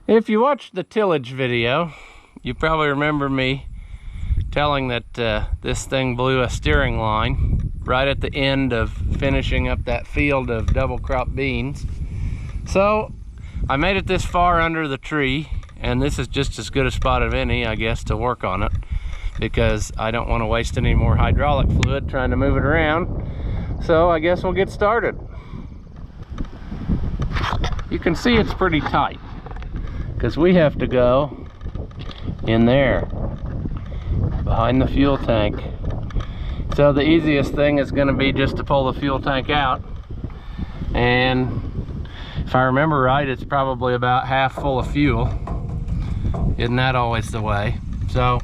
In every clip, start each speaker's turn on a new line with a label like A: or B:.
A: If you watched the tillage video, you probably remember me telling that this thing blew a steering line right at the end of finishing up that field of double crop beans. So I made it this far under the tree, and this is just as good a spot of any, I guess, to work on it, because I don't want to waste any more hydraulic fluid trying to move it around. So I guess we'll get started. You can see it's pretty tight, because we have to go in there behind the fuel tank. So the easiest thing is going to be just to pull the fuel tank out, and if I remember right, it's probably about half full of fuel. Isn't that always the way? So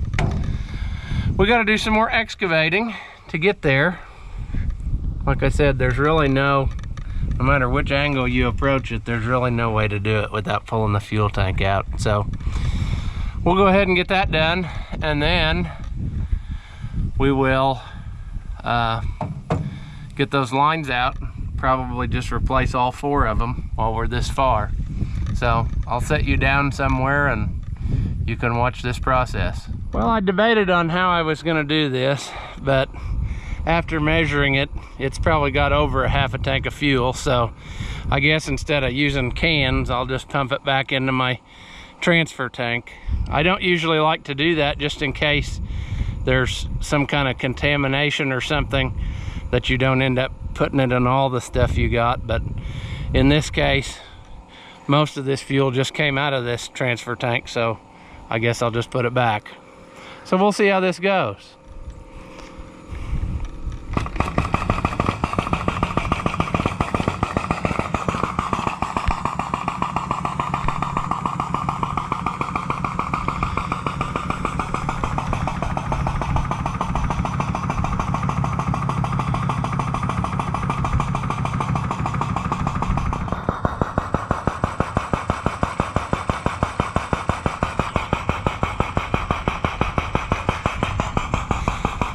A: we got to do some more excavating to get there. Like I said, there's really no matter which angle you approach it, there's really no way to do it without pulling the fuel tank out. So we'll go ahead and get that done, and then we will get those lines out, probably just replace all 4 of them while we're this far. So I'll set you down somewhere and you can watch this process. Well, I debated on how I was going to do this, but after measuring it, it's probably got over a half a tank of fuel. So I guess instead of using cans, I'll just pump it back into my transfer tank. I don't usually like to do that, just in case there's some kind of contamination or something, that you don't end up putting it in all the stuff you got. But in this case, most of this fuel just came out of this transfer tank, so I guess I'll just put it back. So we'll see how this goes.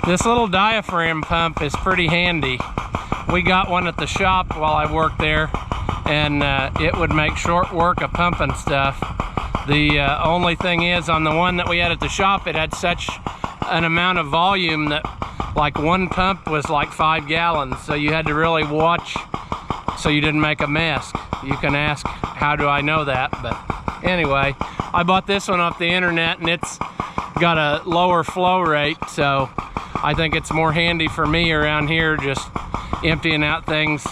A: This little diaphragm pump is pretty handy. We got one at the shop while I worked there, and it would make short work of pumping stuff. The only thing is, on the one that we had at the shop, it had such an amount of volume that like one pump was like 5 gallons, so you had to really watch so you didn't make a mess. You can ask, how do I know that? But anyway, I bought this one off the internet, and it's got a lower flow rate, so I think it's more handy for me around here, just emptying out things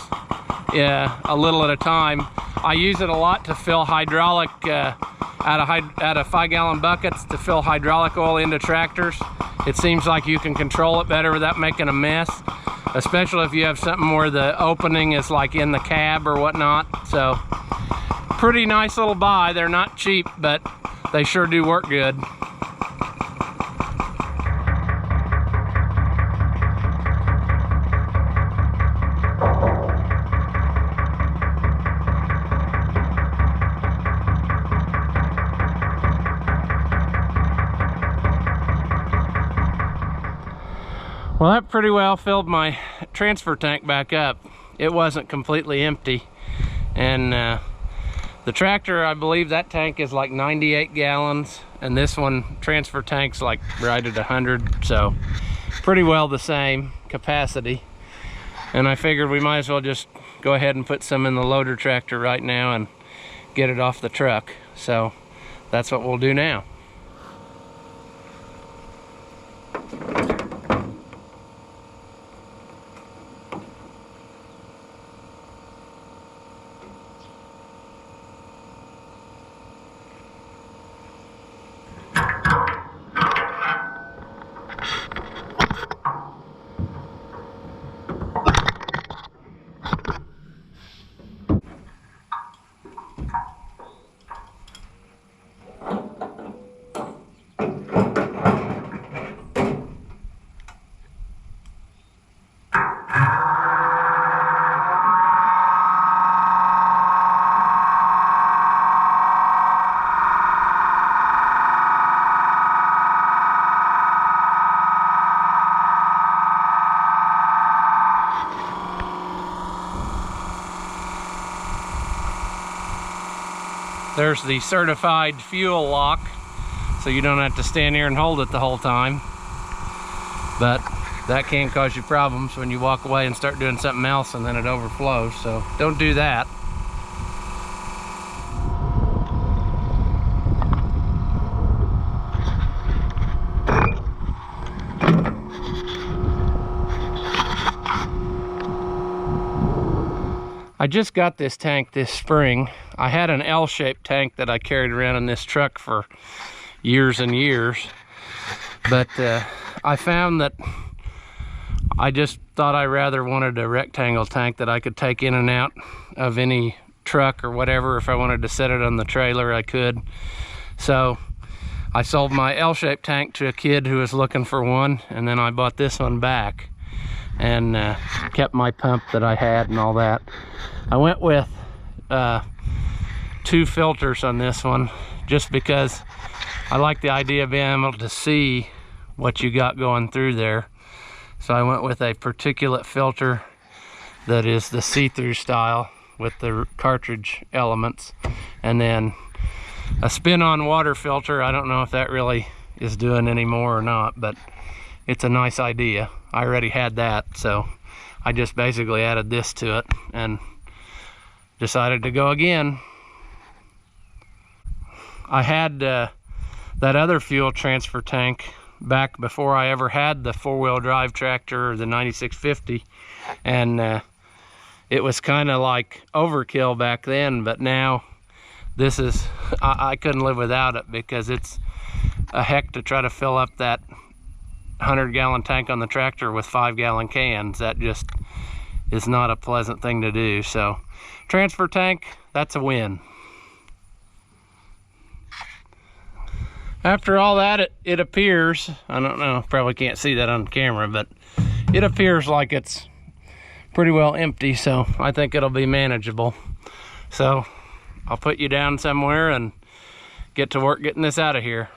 A: a little at a time. I use it a lot to fill hydraulic, out of 5-gallon buckets, to fill hydraulic oil into tractors. It seems like you can control it better without making a mess, especially if you have something where the opening is like in the cab or whatnot. So pretty nice little buy. They're not cheap, but they sure do work good. Well, that pretty well filled my transfer tank back up. It wasn't completely empty. And the tractor, I believe that tank is like 98 gallons. And this one, transfer tank's like right at 100. So pretty well the same capacity. And I figured we might as well just go ahead and put some in the loader tractor right now and get it off the truck. So that's what we'll do now. There's the certified fuel lock, so you don't have to stand here and hold it the whole time. But that can cause you problems when you walk away and start doing something else and then it overflows, so don't do that. I just got this tank this spring. I had an L-shaped tank that I carried around in this truck for years and years, but I found that I just thought I rather wanted a rectangle tank that I could take in and out of any truck or whatever. If I wanted to set it on the trailer, I could. So I sold my L-shaped tank to a kid who was looking for one, and then I bought this one back and kept my pump that I had and all that. I went with 2 filters on this one just because I like the idea of being able to see what you got going through there. So I went with a particulate filter that is the see-through style with the cartridge elements, and then a spin-on water filter. I don't know if that really is doing any more or not, but it's a nice idea. I already had that, so I just basically added this to it and decided to go again. I had that other fuel transfer tank back before I ever had the 4-wheel drive tractor or the 9650, and it was kind of like overkill back then, but now this is, I couldn't live without it, because it's a heck to try to fill up that 100-gallon tank on the tractor with 5-gallon cans. That just is not a pleasant thing to do. So transfer tank, that's a win. After all that, it appears, I don't know, probably can't see that on camera, but it appears like it's pretty well empty, so I think it'll be manageable. So I'll put you down somewhere and get to work getting this out of here.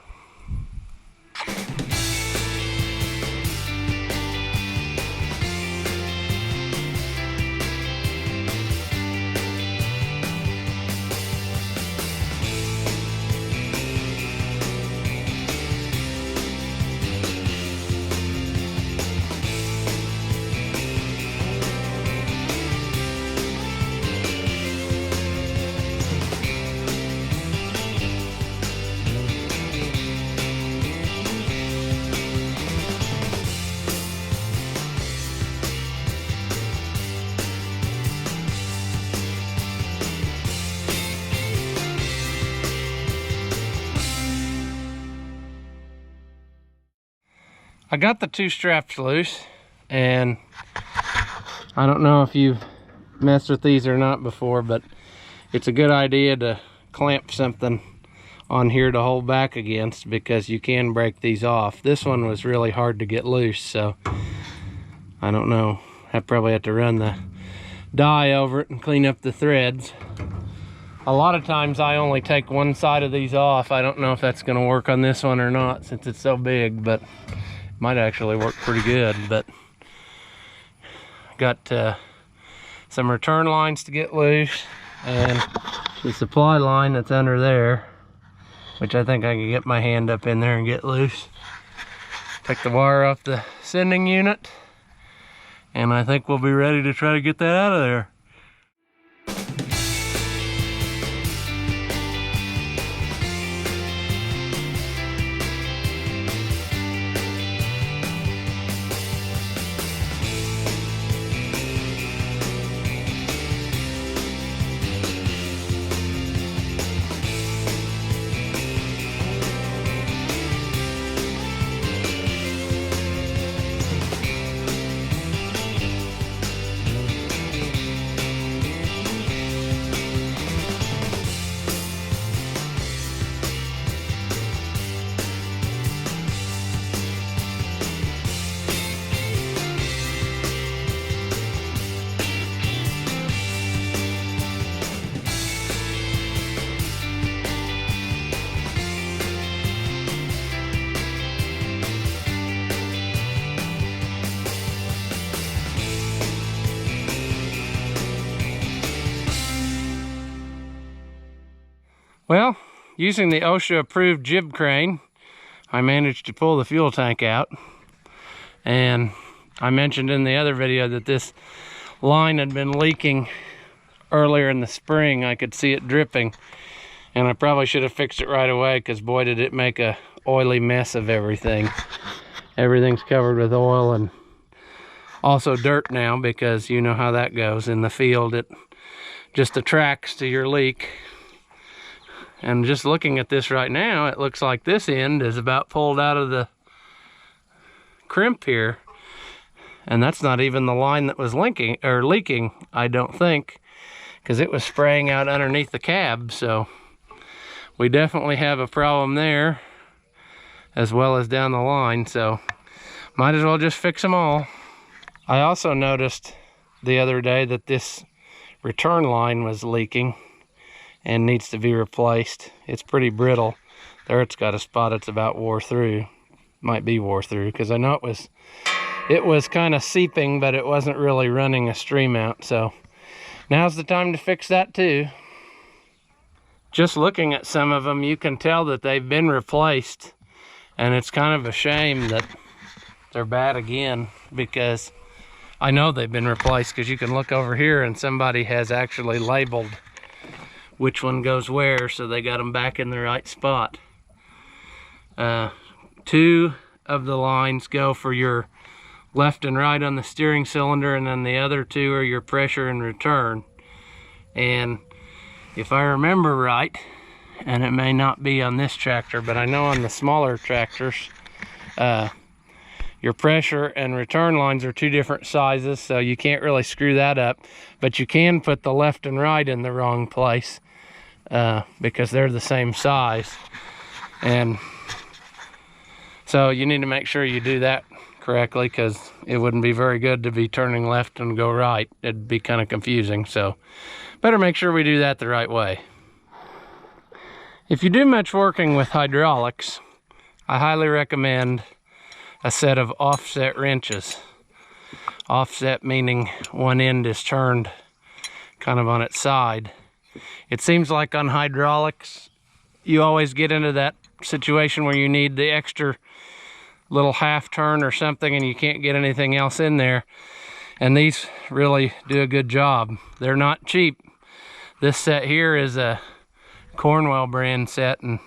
A: I got the 2 straps loose, and I don't know if you've messed with these or not before, but it's a good idea to clamp something on here to hold back against, because you can break these off. This one was really hard to get loose, so I don't know. I probably have to run the dye over it and clean up the threads. A lot of times I only take one side of these off. I don't know if that's going to work on this one or not, since it's so big, but might actually work pretty good. But got some return lines to get loose, and the supply line that's under there, which I think I can get my hand up in there and get loose. Take the wire off the sending unit, and I think we'll be ready to try to get that out of there. Well, using the OSHA approved jib crane, I managed to pull the fuel tank out. And I mentioned in the other video that this line had been leaking earlier in the spring. I could see it dripping, and I probably should have fixed it right away, because boy did it make a oily mess of everything. Everything's covered with oil and also dirt now, because you know how that goes in the field. It just attracts to your leak. And just looking at this right now, it looks like this end is about pulled out of the crimp here, and that's not even the line that was leaking, I don't think, because it was spraying out underneath the cab. So we definitely have a problem there, as well as down the line. So might as well just fix them all. I also noticed the other day that this return line was leaking and needs to be replaced. It's pretty brittle. There it's got a spot it's about wore through. Might be wore through, because I know it was kind of seeping, but it wasn't really running a stream out. So now's the time to fix that too. Just looking at some of them, you can tell that they've been replaced, and it's kind of a shame that they're bad again, because I know they've been replaced, because you can look over here and somebody has actually labeled which one goes where, so they got them back in the right spot. 2 of the lines go for your left and right on the steering cylinder, and then the other 2 are your pressure and return. And if I remember right, and it may not be on this tractor, but I know on the smaller tractors, your pressure and return lines are 2 different sizes, so you can't really screw that up. But you can put the left and right in the wrong place, because they're the same size. And so you need to make sure you do that correctly, because it wouldn't be very good to be turning left and go right. It'd be kind of confusing, so better make sure we do that the right way. If you do much working with hydraulics, I highly recommend a set of offset wrenches. Offset meaning one end is turned kind of on its side. It seems like on hydraulics, you always get into that situation where you need the extra little half turn or something, and you can't get anything else in there. And these really do a good job. They're not cheap. This set here is a Cornwell brand set, and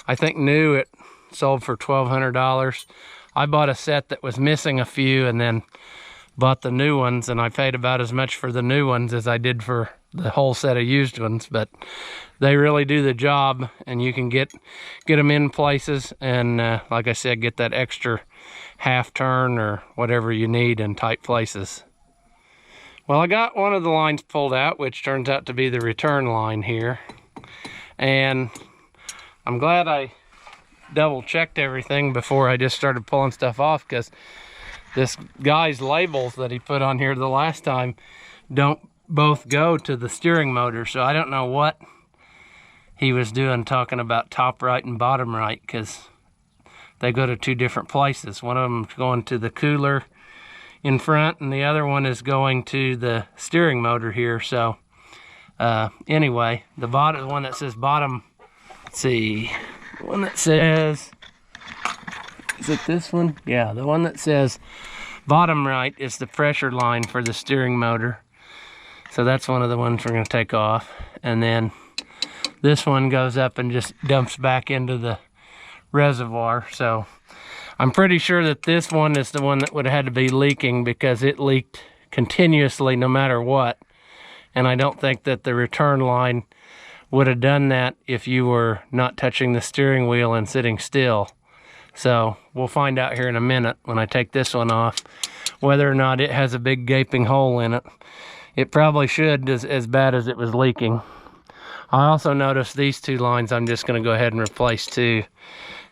A: I think new it sold for $1,200. I bought a set that was missing a few, and then bought the new ones, and I paid about as much for the new ones as I did for the whole set of used ones. But they really do the job, and you can get them in places, and like I said, get that extra half turn or whatever you need in tight places. Well, I got one of the lines pulled out, which turns out to be the return line here, and I'm glad I double checked everything before I just started pulling stuff off, because this guy's labels that he put on here the last time don't both go to the steering motor. So I don't know what he was doing talking about top right and bottom right, because they go to 2 different places. One of them is going to the cooler in front, and the other one is going to the steering motor here. So anyway, the one that says bottom, let's see, the one that says, is it this one? Yeah, the one that says bottom right is the pressure line for the steering motor. So that's one of the ones we're going to take off. And then this one goes up and just dumps back into the reservoir. So I'm pretty sure that this one is the one that would have had to be leaking, because it leaked continuously no matter what. And I don't think that the return line would have done that if you were not touching the steering wheel and sitting still. So we'll find out here in a minute when I take this one off whether or not it has a big gaping hole in it. It probably should, as bad as it was leaking. I also noticed these 2 lines I'm just going to go ahead and replace too.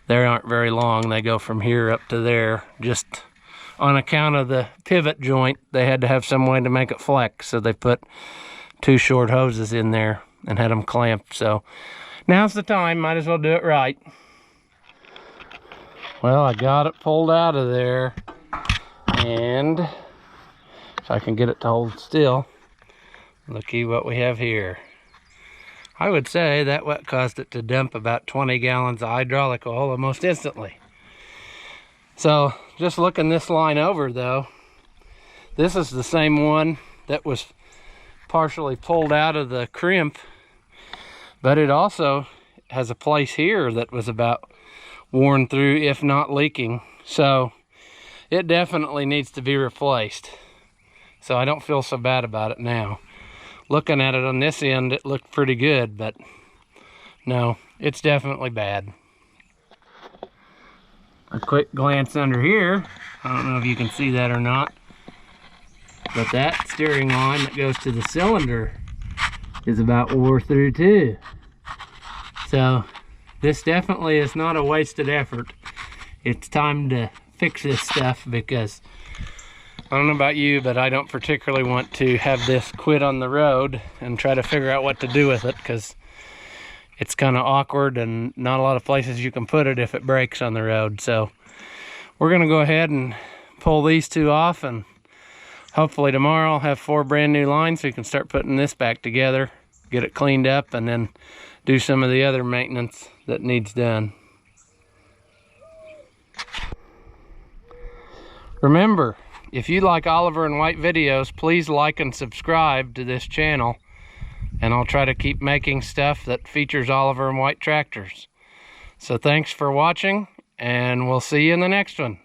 A: They aren't very long. They go from here up to there. Just on account of the pivot joint, they had to have some way to make it flex, so they put 2 short hoses in there and had them clamped. So now's the time, might as well do it right. Well, I got it pulled out of there, and if I can get it to hold still, looky what we have here. I would say that what caused it to dump about 20 gallons of hydraulic oil almost instantly. So just looking this line over though, this is the same one that was partially pulled out of the crimp, but it also has a place here that was about worn through, if not leaking. So it definitely needs to be replaced. So I don't feel so bad about it now. Looking at it on this end, it looked pretty good, but no, it's definitely bad. A quick glance under here. I don't know if you can see that or not, but that steering line that goes to the cylinder is about wore through too. So this definitely is not a wasted effort. It's time to fix this stuff, because I don't know about you, but I don't particularly want to have this quit on the road and try to figure out what to do with it, because it's kind of awkward and not a lot of places you can put it if it breaks on the road. So we're going to go ahead and pull these two off, and hopefully tomorrow I'll have 4 brand new lines so we can start putting this back together, get it cleaned up, and then do some of the other maintenance that needs done. Remember, if you like Oliver and White videos, please like and subscribe to this channel, and I'll try to keep making stuff that features Oliver and White tractors. So thanks for watching, and we'll see you in the next one.